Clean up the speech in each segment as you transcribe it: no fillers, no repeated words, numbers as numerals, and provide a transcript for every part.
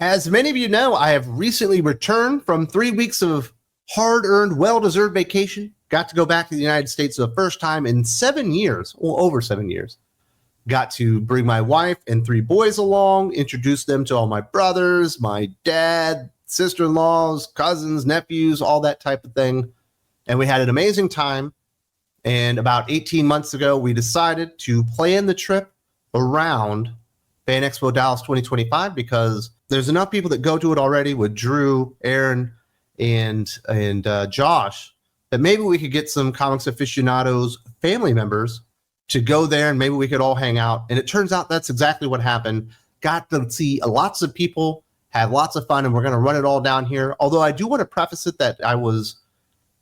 As many of you know, I have recently returned from 3 weeks of hard-earned, well-deserved vacation. Got to go back to the United States for the first time in 7 years, or over 7 years. Got to bring my wife and 3 boys along, introduce them to all my brothers, my dad, sister-in-laws, cousins, nephews, all that type of thing. And we had an amazing time. And about 18 months ago, we decided to plan the trip around Fan Expo Dallas 2025 because there's enough people that go to it already with Drew, Aaron, and Josh that maybe we could get some Comics Aficionados family members to go there and maybe we could all hang out. And it turns out that's exactly what happened. Got to see lots of people, had lots of fun, and we're going to run it all down here. Although I do want to preface it that I was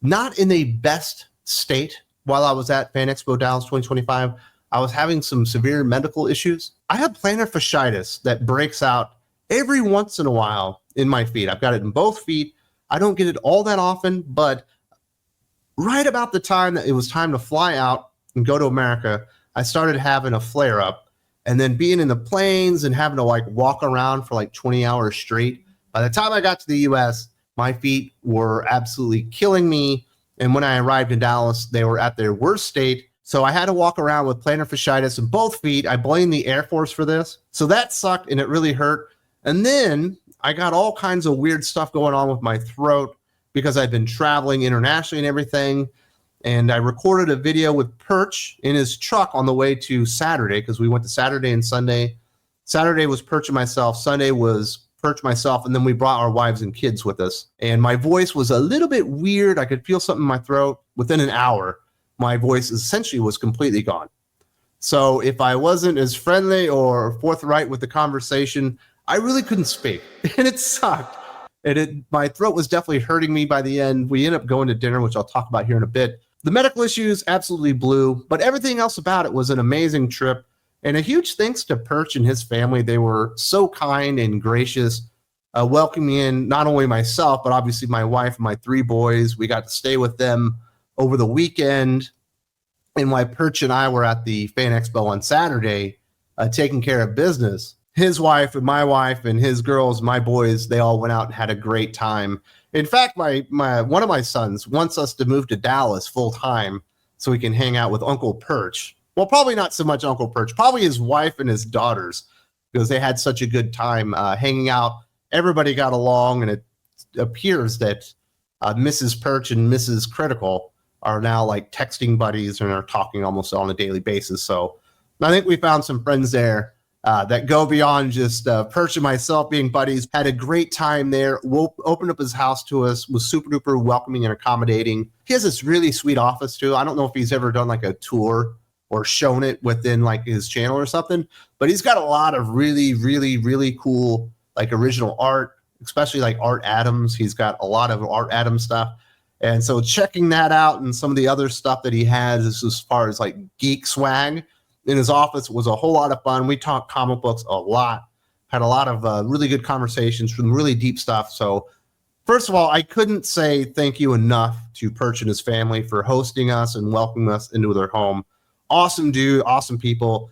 not in the best state while I was at Fan Expo Dallas 2025. I was having some severe medical issues. I have plantar fasciitis that breaks out every once in a while in my feet. I've got it in both feet. I don't get it all that often, but right about the time that it was time to fly out and go to America, I started having a flare up, and then being in the planes and having to like walk around for like 20 hours straight. By the time I got to the US, my feet were absolutely killing me. And when I arrived in Dallas, they were at their worst state. So I had to walk around with plantar fasciitis in both feet. I blame the Air Force for this. So that sucked and it really hurt. And then I got all kinds of weird stuff going on with my throat because I've been traveling internationally and everything. And I recorded a video with Perch in his truck on the way to Saturday because we went to Saturday and Sunday. Saturday was Perch and myself. Sunday was Perch, myself, and then we brought our wives and kids with us. And my voice was a little bit weird. I could feel something in my throat. Within an hour, my voice essentially was completely gone. So if I wasn't as friendly or forthright with the conversation, I really couldn't speak, and it sucked. And my throat was definitely hurting me by the end. We ended up going to dinner, which I'll talk about here in a bit. The medical issues absolutely blew, but everything else about it was an amazing trip. And a huge thanks to Perch and his family. They were so kind and gracious, welcoming in not only myself, but obviously my wife and my 3 boys. We got to stay with them over the weekend. And while Perch and I were at the Fan Expo on Saturday, taking care of business, his wife and my wife and his girls, my boys, they all went out and had a great time. In fact, my one of my sons wants us to move to Dallas full time so we can hang out with Uncle Perch. Well, probably not so much Uncle Perch, probably his wife and his daughters, because they had such a good time hanging out. Everybody got along, and it appears that Mrs. Perch and Mrs. Critical are now like texting buddies and are talking almost on a daily basis. So I think we found some friends there that go beyond just Perch and myself being buddies. Had a great time there. Opened up his house to us, was super duper welcoming and accommodating. He has this really sweet office too. I don't know if he's ever done like a tour or shown it within like his channel or something, but he's got a lot of really, really, really cool like original art, especially like Art Adams. He's got a lot of Art Adams stuff. And so checking that out and some of the other stuff that he has as far as like geek swag in his office was a whole lot of fun. We talked comic books a lot, had a lot of really good conversations, from really deep stuff. So first of all, I couldn't say thank you enough to Perch and his family for hosting us and welcoming us into their home. Awesome dude, awesome people,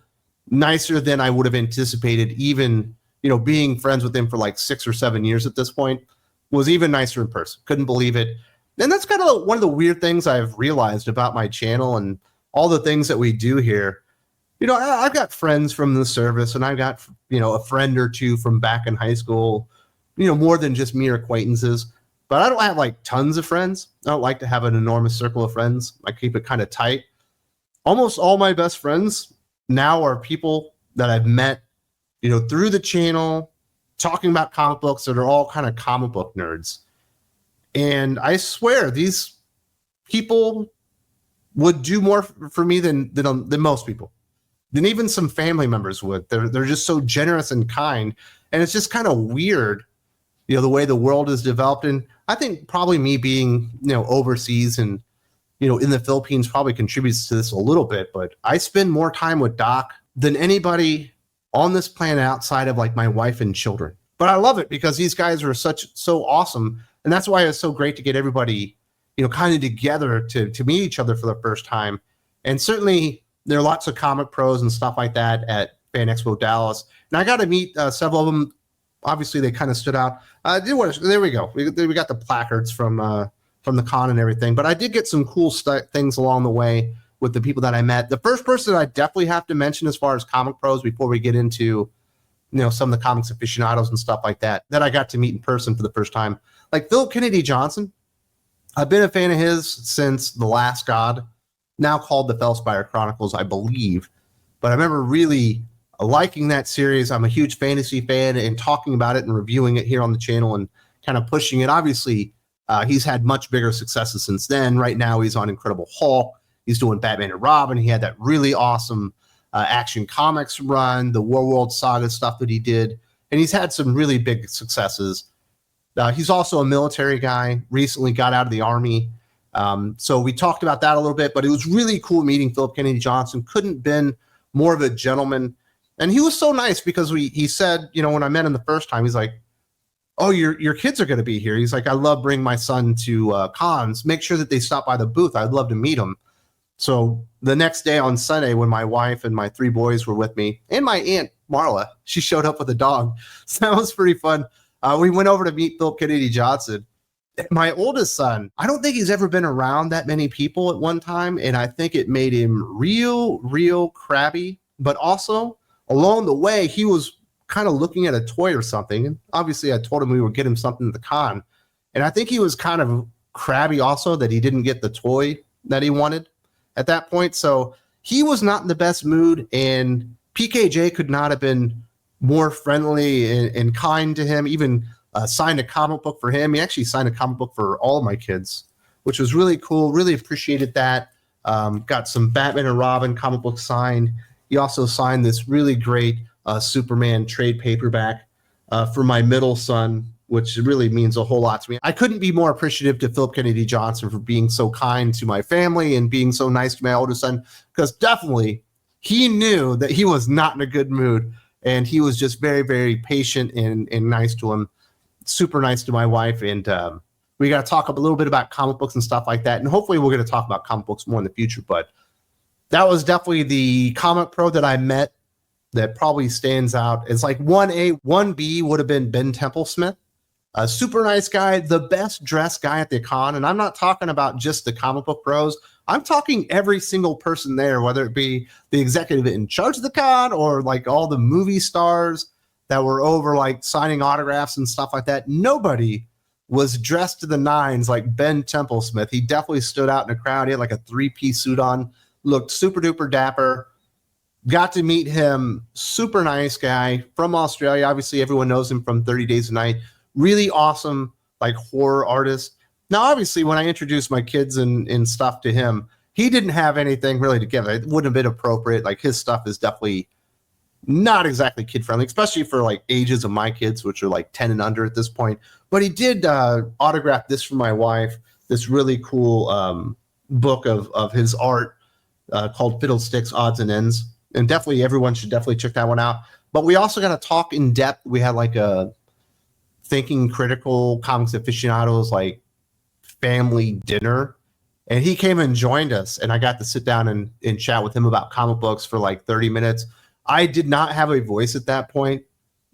nicer than I would have anticipated. Even, being friends with him for like 6 or 7 years at this point, was even nicer in person. Couldn't believe it. And that's kind of one of the weird things I've realized about my channel and all the things that we do here. I've got friends from the service, and I've got, a friend or two from back in high school, more than just mere acquaintances. But I don't have like tons of friends. I don't like to have an enormous circle of friends. I keep it kind of tight. Almost all my best friends now are people that I've met, through the channel, talking about comic books, that are all kind of comic book nerds. And I swear these people would do more for me than most people, than even some family members would. They're just so generous and kind. And it's just kind of weird, the way the world is developed. And I think probably me being, overseas and, in the Philippines probably contributes to this a little bit, but I spend more time with Doc than anybody on this planet outside of like my wife and children. But I love it because these guys are so awesome. And that's why it's so great to get everybody, kind of together to meet each other for the first time. And certainly there are lots of comic pros and stuff like that at Fan Expo Dallas. And I got to meet several of them obviously they kind of stood out. There we go. We got the placards from the con and everything. But I did get some cool things along the way with the people that I met. The first person I definitely have to mention as far as comic pros before we get into some of the comics aficionados and stuff like that I got to meet in person for the first time. Like Phillip Kennedy Johnson. I've been a fan of his since The Last God, now called the Fellspire Chronicles, I believe. But I remember really liking that series. I'm a huge fantasy fan and talking about it and reviewing it here on the channel and kind of pushing it. Obviously, he's had much bigger successes since then. Right now, he's on Incredible Hulk. He's doing Batman and Robin. He had that really awesome Action Comics run, the Warworld Saga stuff that he did. And he's had some really big successes. He's also a military guy, recently got out of the Army. So we talked about that a little bit, but it was really cool meeting Phillip Kennedy Johnson. Couldn't been more of a gentleman. And he was so nice because he said, when I met him the first time, he's like, oh, your kids are going to be here. He's like, I love bringing my son to cons. Make sure that they stop by the booth. I'd love to meet them. So the next day on Sunday, when my wife and my 3 boys were with me, and my aunt Marla, she showed up with a dog. So that was pretty fun. We went over to meet Phillip Kennedy Johnson. My oldest son, I don't think he's ever been around that many people at one time, and I think it made him real crabby. But also, along the way, he was kind of looking at a toy or something. And obviously, I told him we would get him something at the con. And I think he was kind of crabby also that he didn't get the toy that he wanted at that point. So he was not in the best mood, and PKJ could not have been more friendly and kind to him, even signed a comic book for him. He actually signed a comic book for all of my kids, which was really cool. Really appreciated that. Got some Batman and Robin comic books signed. He also signed this really great Superman trade paperback for my middle son, which really means a whole lot to me. I couldn't be more appreciative to Phillip Kennedy Johnson for being so kind to my family and being so nice to my oldest son, because definitely he knew that he was not in a good mood, and he was just very, very patient and nice to him. Super nice to my wife, and we got to talk a little bit about comic books and stuff like that, and hopefully we're going to talk about comic books more in the future. But that was definitely the comic pro that I met that probably stands out. It's like 1A, 1B would have been Ben Templesmith, a super nice guy, the best dressed guy at the con. And I'm not talking about just the comic book pros. I'm talking every single person there, whether it be the executive in charge of the con or like all the movie stars that were over like signing autographs and stuff like that. Nobody was dressed to the nines like Ben Templesmith. He definitely stood out in the crowd. He had like a 3-piece suit on, looked super duper dapper. Got to meet him. Super nice guy from Australia. Obviously, everyone knows him from 30 Days a Night. Really awesome, like horror artist. Now, obviously, when I introduced my kids and stuff to him, he didn't have anything really together. It wouldn't have been appropriate. Like his stuff is definitely not exactly kid friendly, especially for like ages of my kids, which are like 10 and under at this point. But he did autograph this for my wife, this really cool book of his art called Fiddlesticks, Odds and Ends. And definitely everyone should definitely check that one out. But we also got to talk in depth. We had like a Thinking Critical Comics Aficionados like family dinner. And he came and joined us, and I got to sit down and chat with him about comic books for like 30 minutes. I did not have a voice at that point,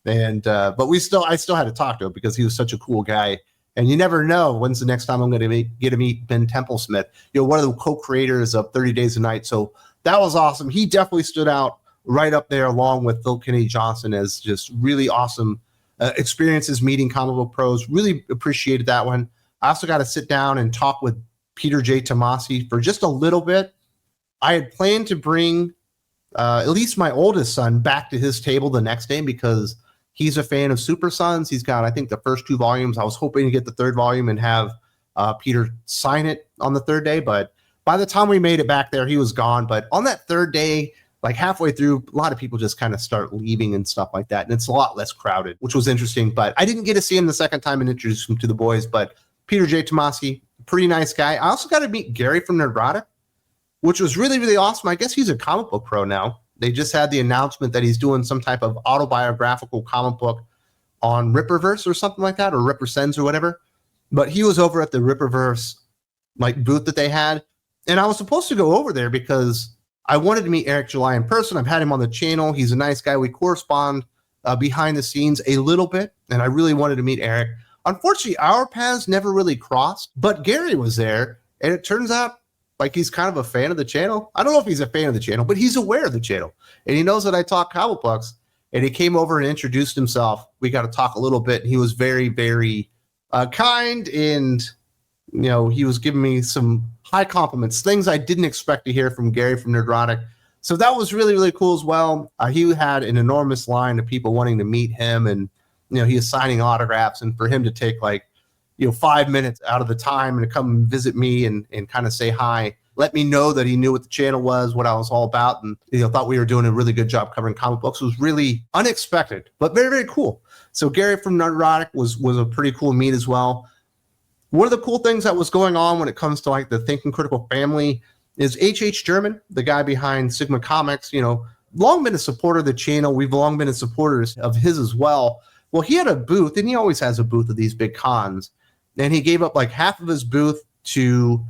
and but I still had to talk to him because he was such a cool guy. And you never know when's the next time I'm going to get to meet Ben Templesmith, one of the co-creators of 30 Days a Night. So that was awesome. He definitely stood out right up there along with Phillip Kennedy Johnson as just really awesome experiences meeting comic book pros. Really appreciated that one. I also got to sit down and talk with Peter J. Tomasi for just a little bit. I had planned to bring at least my oldest son back to his table the next day because he's a fan of Super Sons. He's got, I think, the first 2 volumes. I was hoping to get the 3rd volume and have Peter sign it on the 3rd day. But by the time we made it back there, he was gone. But on that 3rd day, like halfway through, a lot of people just kind of start leaving and stuff like that. And it's a lot less crowded, which was interesting. But I didn't get to see him the second time and introduce him to the boys. But Peter J. Tomasi, pretty nice guy. I also got to meet Gary from Nerdrotic, which was really, really awesome. I guess he's a comic book pro now. They just had the announcement that he's doing some type of autobiographical comic book on Ripperverse or something like that, or Ripper Sends or whatever. But he was over at the Ripperverse like booth that they had. And I was supposed to go over there because I wanted to meet Eric July in person. I've had him on the channel. He's a nice guy. We correspond behind the scenes a little bit, and I really wanted to meet Eric. Unfortunately, our paths never really crossed, but Gary was there, and it turns out like he's kind of a fan of the channel. I don't know if he's a fan of the channel, but he's aware of the channel, and he knows that I talk comic books, and he came over and introduced himself. We got to talk a little bit, and he was very, very kind, and he was giving me some high compliments, things I didn't expect to hear from Gary from Nerdrotic. So that was really, really cool as well. He had an enormous line of people wanting to meet him, and he was signing autographs, and for him to take 5 minutes out of the time and to come visit me and kind of say hi, let me know that he knew what the channel was, what I was all about, and thought we were doing a really good job covering comic books. It was really unexpected, but very, very cool. So Gary from Nerdrotic was a pretty cool meet as well. One of the cool things that was going on when it comes to the Thinking Critical family is H.H. German, the guy behind Sigma Comics, long been a supporter of the channel. We've long been supporters of his as well. Well, he had a booth, and he always has a booth at these big cons, and he gave up half of his booth to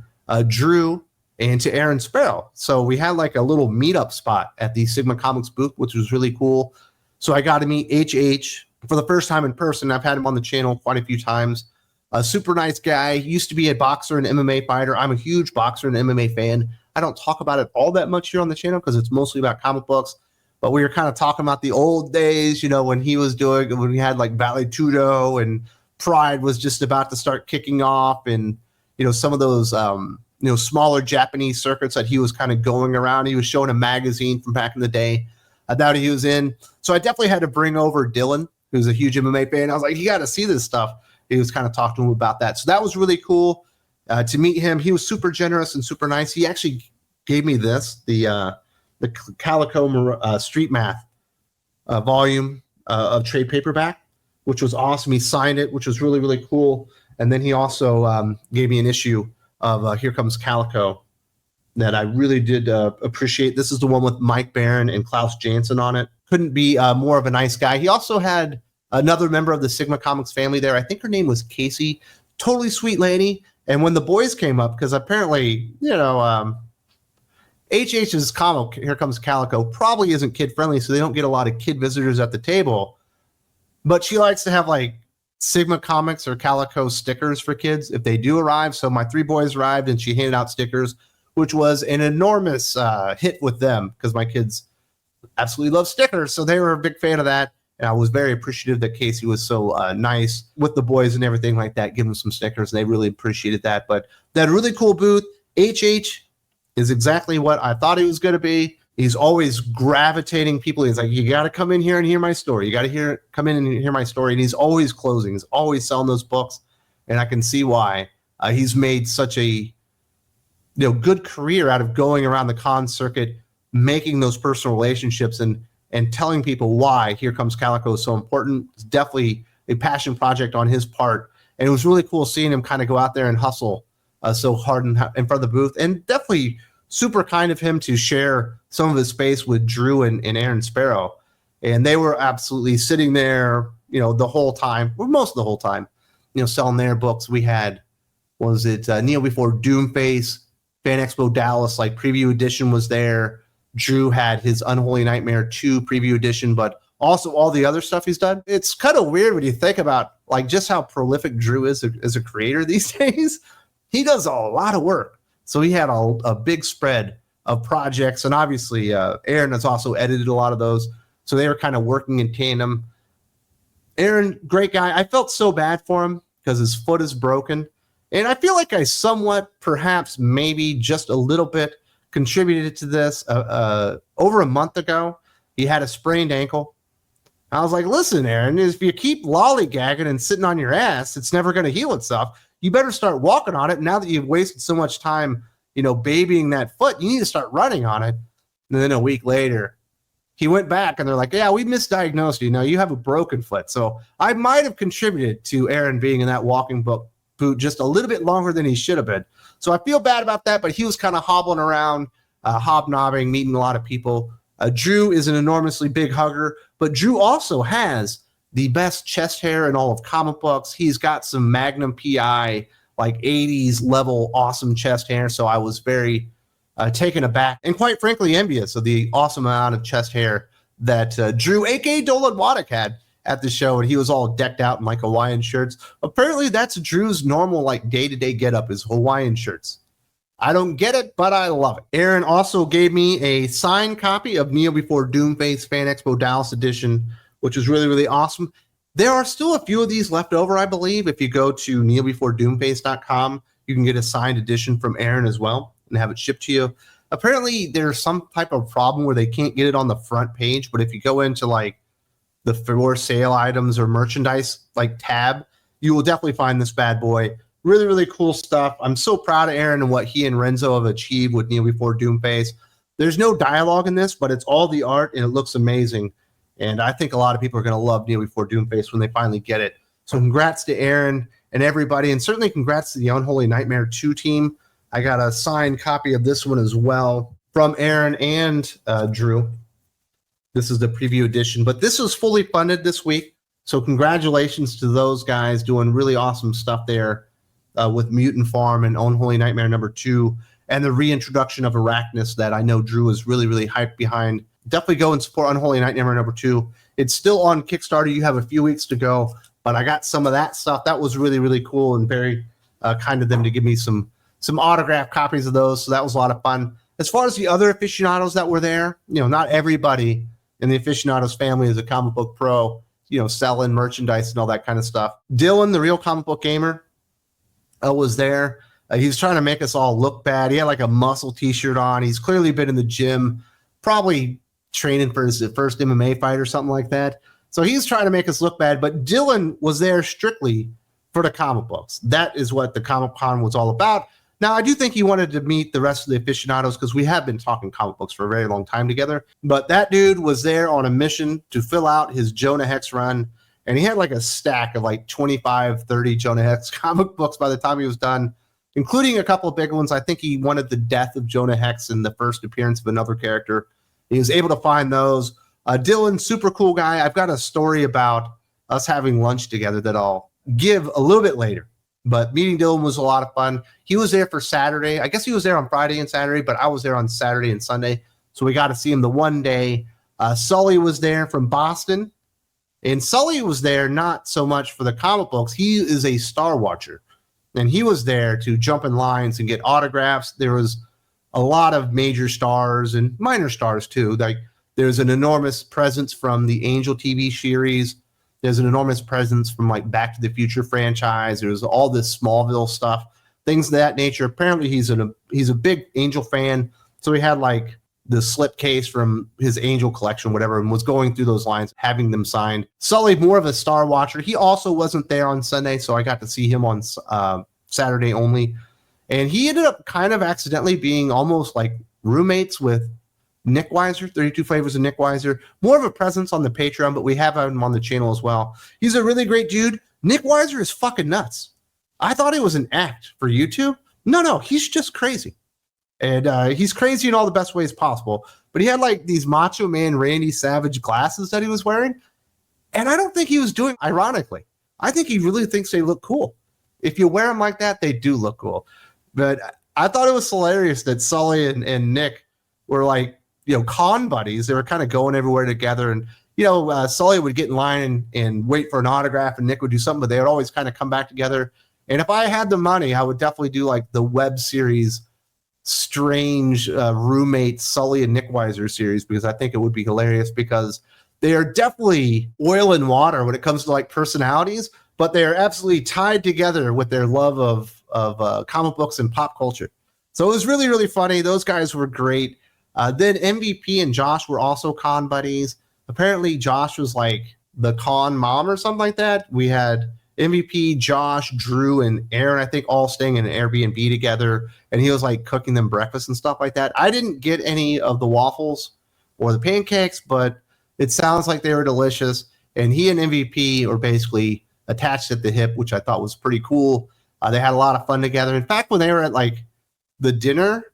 Drew and to Aaron Sparrow. So we had a little meetup spot at the Sigma Comics booth, which was really cool. So I got to meet H.H. for the first time in person. I've had him on the channel quite a few times. A super nice guy. He used to be a boxer and MMA fighter. I'm a huge boxer and MMA fan. I don't talk about it all that much here on the channel because it's mostly about comic books. But we were kind of talking about the old days, when he was when we had Vale Tudo and Pride was just about to start kicking off, and some of those smaller Japanese circuits that he was kind of going around. He was showing a magazine from back in the day that he was in. So I definitely had to bring over Dylan, who's a huge MMA fan. I was like, you got to see this stuff. He was kind of talking to him about that. So that was really cool to meet him. He was super generous and super nice. He actually gave me the Calico Street Math volume of trade paperback, which was awesome. He signed it, which was really, really cool. And then he also gave me an issue of Here Comes Calico that I really did appreciate. This is the one with Mike Barron and Klaus Janson on it. Couldn't be more of a nice guy. He also had another member of the Sigma Comics family there. I think her name was Casey. Totally sweet lady. And when the boys came up, because apparently, HH's comic, Here Comes Calico, probably isn't kid-friendly, so they don't get a lot of kid visitors at the table. But she likes to have, Sigma Comics or Calico stickers for kids if they do arrive. So my 3 boys arrived, and she handed out stickers, which was an enormous hit with them because my kids absolutely love stickers. So they were a big fan of that. And I was very appreciative that Casey was so nice with the boys and everything like that, give them some stickers, and they really appreciated that. But that really cool booth. HH is exactly what I thought he was going to be. He's always gravitating people. He's like, you got to come in here and hear my story. You got to come in and hear my story. And he's always closing. He's always selling those books. And I can see why he's made such a good career out of going around the con circuit, making those personal relationships and telling people why Here Comes Calico is so important. It's definitely a passion project on his part. And it was really cool seeing him kind of go out there and hustle so hard in front of the booth. And definitely super kind of him to share some of his space with Drew and Aaron Sparrow. And they were absolutely sitting there, the whole time, or most of the whole time, selling their books. We had, Kneel Before Doomface, Fan Expo Dallas, preview edition was there. Drew had his Unholy Nightmare 2 preview edition, but also all the other stuff he's done. It's kind of weird when you think about just how prolific Drew is as a creator these days. He does a lot of work. So he had a big spread of projects, and obviously Aaron has also edited a lot of those. So they were kind of working in tandem. Aaron, great guy. I felt so bad for him because his foot is broken. And I feel like I somewhat, perhaps, maybe just a little bit contributed to this. Over a month ago, he had a sprained ankle. I was like, listen, Aaron, if you keep lollygagging and sitting on your ass, it's never going to heal itself. You better start walking on it. Now that you've wasted so much time, babying that foot, you need to start running on it. And then a week later, he went back and they're like, yeah, we misdiagnosed you. Now you have a broken foot. So I might have contributed to Aaron being in that walking boot just a little bit longer than he should have been. So I feel bad about that, but he was kind of hobbling around, hobnobbing, meeting a lot of people. Drew is an enormously big hugger, but Drew also has the best chest hair in all of comic books. He's got some Magnum PI, 80s level awesome chest hair. So I was very taken aback and quite frankly envious of the awesome amount of chest hair that Drew, aka Dolan Waddick, had at the show, and he was all decked out in like Hawaiian shirts. Apparently, that's Drew's normal like day-to-day getup is Hawaiian shirts. I don't get it, but I love it. Aaron also gave me a signed copy of Kneel Before Doomface Fan Expo Dallas edition, which is really, really awesome. There are still a few of these left over, I believe. If you go to kneelbeforedoomface.com, you can get a signed edition from Aaron as well and have it shipped to you. Apparently, there's some type of problem where they can't get it on the front page, but if you go into like the for sale items or merchandise like tab, you will definitely find this bad boy. Really, really cool stuff. I'm so proud of Aaron and what he and Renzo have achieved with Kneel Before Doomface. There's no dialogue in this, but it's all the art, and it looks amazing. And I think a lot of people are going to love Kneel Before Doomface when they finally get it. So congrats to Aaron and everybody, and certainly congrats to the Unholy Nightmare 2 team. I got a signed copy of this one as well from Aaron and Drew. This is the preview edition, but this was fully funded this week. So congratulations to those guys doing really awesome stuff there. With Mutant Farm and Unholy Nightmare number 2 and the reintroduction of Arachnus that I know Drew is really, really hyped behind. Definitely go and support Unholy Nightmare number 2. It's still on Kickstarter. You have a few weeks to go, but I got some of that stuff. That was really, really cool and very kind of them to give me some autographed copies of those. So that was a lot of fun. As far as the other aficionados that were there, not everybody in the aficionados family is a comic book pro, selling merchandise and all that kind of stuff. Dylan, the Real Comic Book Gamer, was there. He was trying to make us all look bad. He had like a muscle t-shirt on. He's clearly been in the gym, probably training for his first MMA fight or something like that. So he's trying to make us look bad. But Dylan was there strictly for the comic books. That is what the Comic Con was all about. Now, I do think he wanted to meet the rest of the aficionados because we have been talking comic books for a very long time together. But that dude was there on a mission to fill out his Jonah Hex run. And he had like a stack of like 25, 30 Jonah Hex comic books by the time he was done, including a couple of big ones. I think he wanted the death of Jonah Hex in the first appearance of another character. He was able to find those. Dylan, super cool guy. I've got a story about us having lunch together that I'll give a little bit later. But meeting Dylan was a lot of fun. He was there for Saturday. I guess he was there on Friday and Saturday, but I was there on Saturday and Sunday. So we got to see him the one day. Sully was there from Boston. And Sully was there not so much for the comic books. He is a Star Watcher. And he was there to jump in lines and get autographs. There was a lot of major stars and minor stars too. Like there's an enormous presence from the Angel TV series. There's an enormous presence from like Back to the Future franchise. There's all this Smallville stuff, things of that nature. Apparently he's a big Angel fan. So he had like the slipcase from his Angel collection, whatever, and was going through those lines, having them signed. Sully, more of a Star Watcher. He also wasn't there on Sunday, so I got to see him on Saturday only. And he ended up kind of accidentally being almost like roommates with NickWeiser, 32 Flavors of NickWeiser. More of a presence on the Patreon, but we have him on the channel as well. He's a really great dude. NickWeiser is fucking nuts. I thought it was an act for YouTube. No, he's just crazy. And he's crazy in all the best ways possible. But he had like these Macho Man Randy Savage glasses that he was wearing. And I don't think he was doing ironically. I think he really thinks they look cool. If you wear them like that, they do look cool. But I thought it was hilarious that Sully and Nick were like, con buddies. They were kind of going everywhere together. And, Sully would get in line and wait for an autograph and Nick would do something, but they would always kind of come back together. And if I had the money, I would definitely do like the web series strange roommate Sully and NickWeiser series, because I think it would be hilarious because they are definitely oil and water when it comes to like personalities, but they are absolutely tied together with their love of comic books and pop culture. So it was really, really funny. Those guys were great. Then MVP and Josh were also con buddies. Apparently Josh was like the con mom or something like that. We had MVP, Josh, Drew, and Aaron, I think, all staying in an Airbnb together. And he was like cooking them breakfast and stuff like that. I didn't get any of the waffles or the pancakes, but it sounds like they were delicious. And he and MVP are basically attached at the hip, which I thought was pretty cool. They had a lot of fun together. In fact, when they were at like the dinner,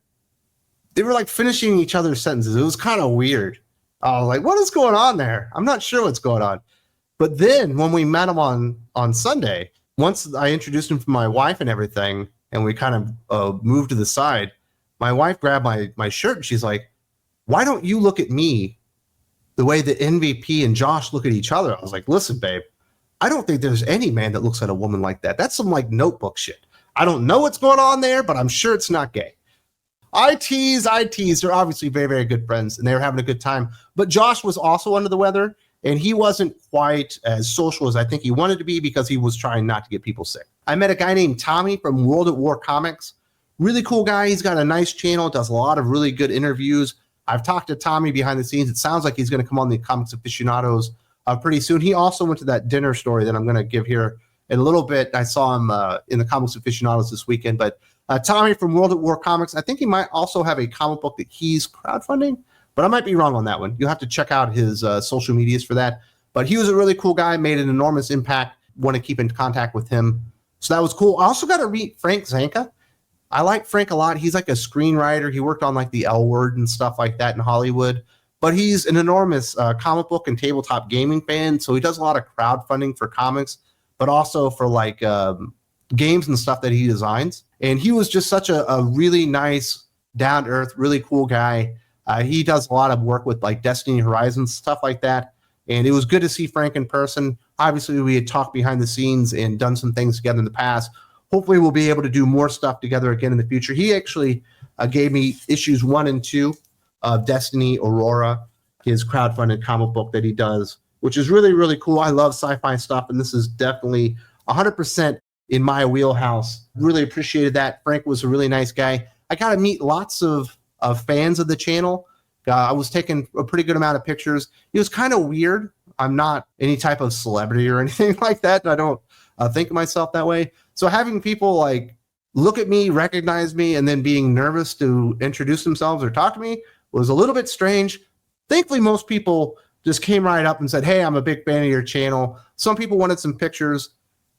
they were like finishing each other's sentences. It was kind of weird. I was like, what is going on there? I'm not sure what's going on. But then when we met him on Sunday, once I introduced him to my wife and everything, and we kind of moved to the side, my wife grabbed my shirt and she's like, why don't you look at me the way that MVP and Josh look at each other, I was like, listen, babe, I don't think there's any man that looks at a woman like that. That's some like Notebook shit. I don't know what's going on there, but I'm sure it's not gay. I tease. They're obviously very, very good friends, and they were having a good time. But Josh was also under the weather, and he wasn't quite as social as I think he wanted to be because he was trying not to get people sick. I met a guy named Tommy from World at War Comics. Really cool guy. He's got a nice channel, does a lot of really good interviews. I've talked to Tommy behind the scenes. It sounds like he's going to come on the Comics Aficionados pretty soon. He also went to that dinner story that I'm going to give here in a little bit. I saw him in the Comics Aficionados this weekend. But Tommy from World at War Comics, I think he might also have a comic book that he's crowdfunding, but I might be wrong on that one. You'll have to check out his social medias for that. But he was a really cool guy, made an enormous impact. Want to keep in contact with him. So that was cool. I also got to meet Frank Zanca. I like Frank a lot. He's like a screenwriter. He worked on like the L Word and stuff like that in Hollywood. But he's an enormous comic book and tabletop gaming fan. So he does a lot of crowdfunding for comics, but also for like games and stuff that he designs. And he was just such a really nice, down-to-earth, really cool guy. He does a lot of work with like Destiny Horizons, stuff like that. And it was good to see Frank in person. Obviously, we had talked behind the scenes and done some things together in the past. Hopefully, we'll be able to do more stuff together again in the future. He actually gave me issues 1 and 2 of Destiny Aurora, his crowdfunded comic book that he does, which is really, really cool. I love sci-fi stuff, and this is definitely 100% in my wheelhouse. Really appreciated that. Frank was a really nice guy. I got to meet lots of fans of the channel. I was taking a pretty good amount of pictures. It was kind of weird. I'm not any type of celebrity or anything like that. I don't think of myself that way. So having people like look at me, recognize me, and then being nervous to introduce themselves or talk to me was a little bit strange. Thankfully, most people just came right up and said, hey, I'm a big fan of your channel. Some people wanted some pictures.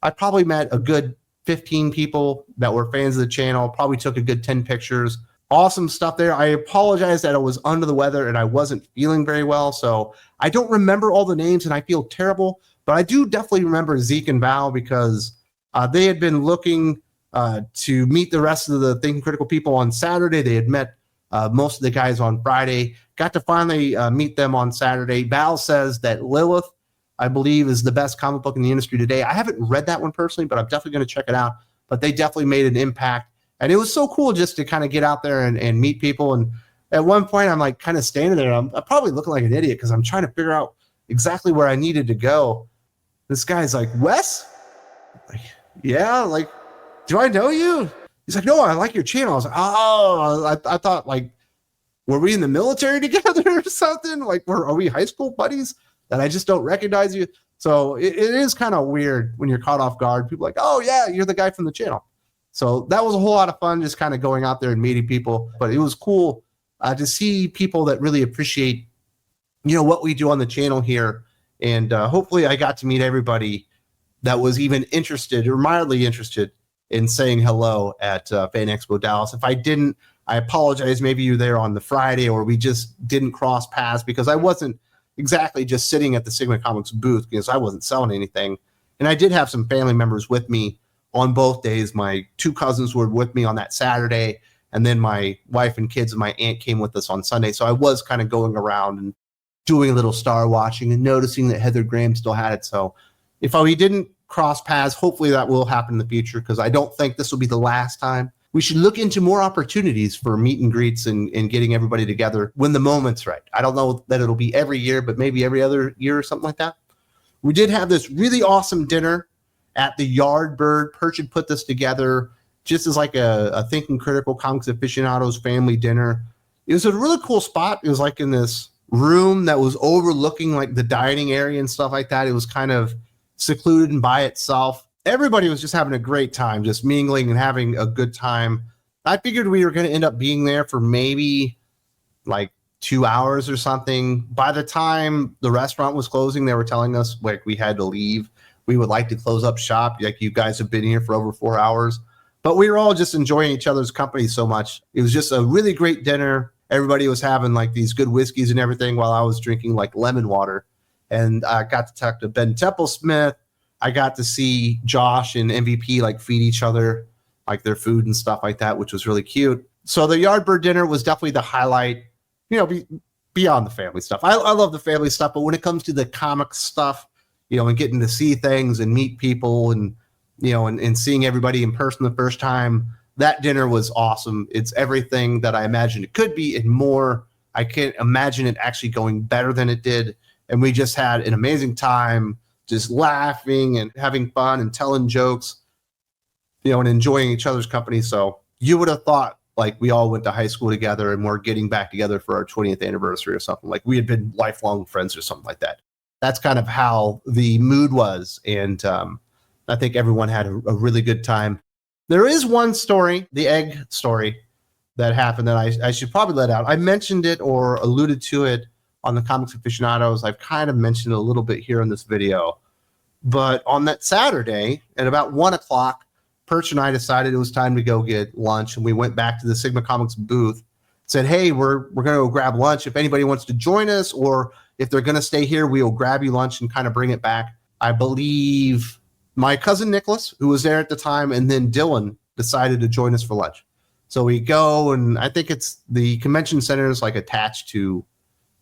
I probably met a good 15 people that were fans of the channel, probably took a good 10 pictures. Awesome stuff there. I apologize that I was under the weather and I wasn't feeling very well. So I don't remember all the names and I feel terrible, but I do definitely remember Zeke and Val because they had been looking to meet the rest of the Thinking Critical people on Saturday. They had met most of the guys on Friday, got to finally meet them on Saturday. Val says that Lilith, I believe, is the best comic book in the industry today. I haven't read that one personally, but I'm definitely going to check it out. But they definitely made an impact. And it was so cool just to kind of get out there and meet people. And at one point, I'm like kind of standing there. I'm probably looking like an idiot because I'm trying to figure out exactly where I needed to go. This guy's like, Wes? Like, yeah, like, do I know you? He's like, no, I like your channel. I was like, oh, I thought, like, were we in the military together or something? Like, are we high school buddies that I just don't recognize you? So it is kind of weird when you're caught off guard. People are like, oh, yeah, you're the guy from the channel. So that was a whole lot of fun, just kind of going out there and meeting people. But it was cool to see people that really appreciate, what we do on the channel here. And hopefully I got to meet everybody that was even interested or mildly interested in saying hello at Fan Expo Dallas. If I didn't, I apologize. Maybe you were there on the Friday or we just didn't cross paths because I wasn't exactly just sitting at the Sigma Comics booth because I wasn't selling anything. And I did have some family members with me on both days. My 2 cousins were with me on that Saturday, and then my wife and kids and my aunt came with us on Sunday. So I was kind of going around and doing a little star watching and noticing that Heather Graham still had it. So if we didn't cross paths, hopefully that will happen in the future because I don't think this will be the last time. We should look into more opportunities for meet and greets and getting everybody together when the moment's right. I don't know that it'll be every year, but maybe every other year or something like that. We did have this really awesome dinner at the Yardbird. Perch had put this together just as like a Thinking Critical Comics Aficionados family dinner. It was a really cool spot. It was like in this room that was overlooking like the dining area and stuff like that. It was kind of secluded and by itself. Everybody was just having a great time, just mingling and having a good time. I figured we were going to end up being there for maybe like 2 hours or something. By the time the restaurant was closing, they were telling us like we had to leave. We would like to close up shop. Like, you guys have been here for over 4 hours. But we were all just enjoying each other's company so much. It was just a really great dinner. Everybody was having like these good whiskeys and everything while I was drinking like lemon water. And I got to talk to Ben Templesmith. I got to see Josh and MVP like feed each other like their food and stuff like that, which was really cute. So the Yardbird dinner was definitely the highlight. beyond the family stuff. I love the family stuff, but when it comes to the comic stuff, you know, and getting to see things and meet people and, you know, and seeing everybody in person the first time, that dinner was awesome. It's everything that I imagined it could be and more. I can't imagine it actually going better than it did. And we just had an amazing time just laughing and having fun and telling jokes, you know, and enjoying each other's company. So you would have thought like we all went to high school together and we're getting back together for our 20th anniversary or something. Like we had been lifelong friends or something like that. That's kind of how the mood was. And I think everyone had a really good time. There is one story, the egg story, that happened that I should probably let out. I mentioned it or alluded to it on the Comics Aficionados. I've kind of mentioned it a little bit here in this video. But on that Saturday at about 1 o'clock, Perch and I decided it was time to go get lunch, and we went back to the Sigma Comics booth, said, hey, we're going to go grab lunch. If anybody wants to join us, or if they're going to stay here, we'll grab you lunch and kind of bring it back. I believe my cousin Nicholas, who was there at the time, and then Dylan decided to join us for lunch. So we go, and I think it's the convention center is like attached to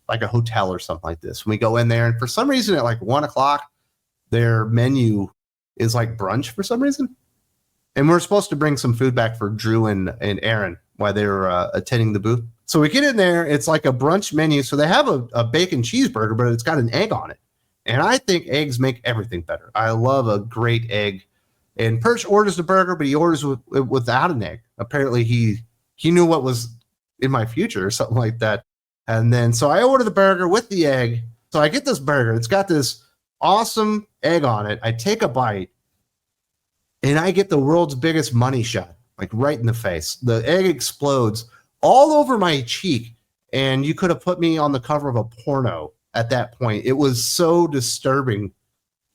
like a hotel or something like this. When we go in there, and for some reason at like 1 o'clock, their menu is like brunch for some reason. And we're supposed to bring some food back for Drew and Aaron while they were attending the booth. So we get in there. It's like a brunch menu. So they have a bacon cheeseburger, but it's got an egg on it. And I think eggs make everything better. I love a great egg. And Perch orders the burger, but he orders without an egg. Apparently he knew what was in my future or something like that. And then so I order the burger with the egg. So I get this burger. It's got this awesome egg on it. I take a bite. And I get the world's biggest money shot, like right in the face. The egg explodes all over my cheek. And you could have put me on the cover of a porno at that point. It was so disturbing,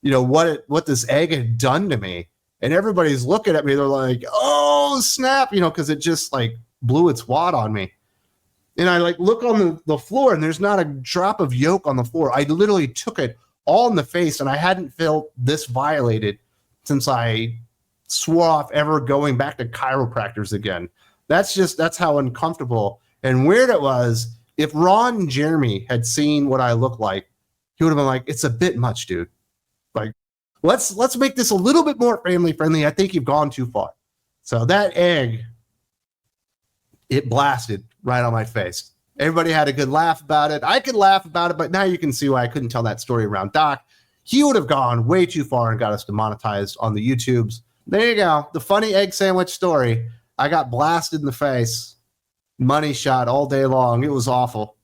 you know, what this egg had done to me. And everybody's looking at me. They're like, oh, snap, you know, because it just like blew its wad on me. And I like look on the floor, and there's not a drop of yolk on the floor. I literally took it all in the face, and I hadn't felt this violated since I swore off ever going back to chiropractors again. That's how uncomfortable and weird it was. If Ron and Jeremy had seen what I look like, he would have been like, it's a bit much, dude. Like, let's make this a little bit more family friendly. I think you've gone too far. So that egg, it blasted right on my face. Everybody had a good laugh about it. I could laugh about it, but now you can see why I couldn't tell that story around Doc. He would have gone way too far and got us demonetized on the YouTubes. There you go. The funny egg sandwich story. I got blasted in the face. Money shot all day long. It was awful.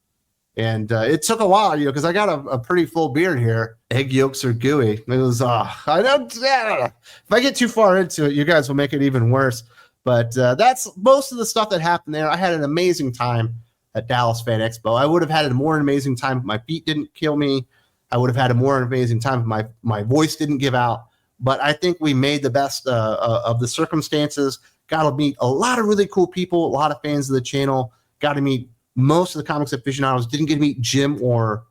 And it took a while, you know, because I got a pretty full beard here. Egg yolks are gooey. It was, I don't know. If I get too far into it, you guys will make it even worse. But that's most of the stuff that happened there. I had an amazing time at Dallas Fan Expo. I would have had a more amazing time if my feet didn't kill me. I would have had a more amazing time if my voice didn't give out. But I think we made the best of the circumstances. Got to meet a lot of really cool people, a lot of fans of the channel. Got to meet most of the Comics Aficionados. Didn't get to meet Jim or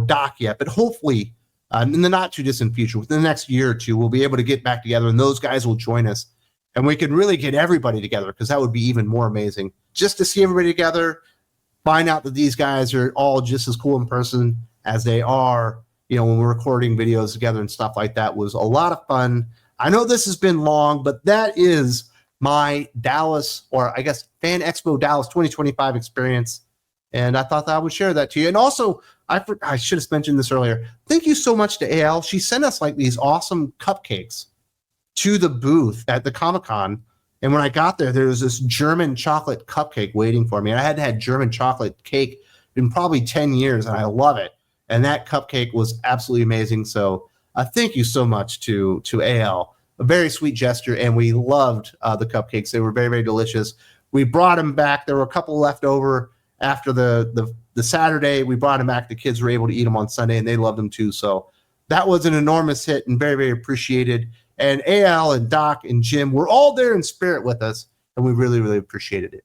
Doc yet, but hopefully in the not too distant future, within the next year or two, we'll be able to get back together, and those guys will join us, and we can really get everybody together, because that would be even more amazing. Just to see everybody together, find out that these guys are all just as cool in person as they are, you know, when we're recording videos together and stuff like that, was a lot of fun. I know this has been long, but that is my Dallas, or I guess Fan Expo Dallas 2025 experience. And I thought that I would share that to you. And also, I should have mentioned this earlier. Thank you so much to AL. She sent us like these awesome cupcakes to the booth at the Comic-Con. And when I got there, there was this German chocolate cupcake waiting for me. And I hadn't had German chocolate cake in probably 10 years, and I love it. And that cupcake was absolutely amazing. So thank you so much to AL. A very sweet gesture, and we loved the cupcakes. They were very, very delicious. We brought them back. There were a couple left over after the Saturday. We brought them back. The kids were able to eat them on Sunday, and they loved them too. So that was an enormous hit and very, very appreciated. And AL and Doc and Jim were all there in spirit with us, and we really, really appreciated it.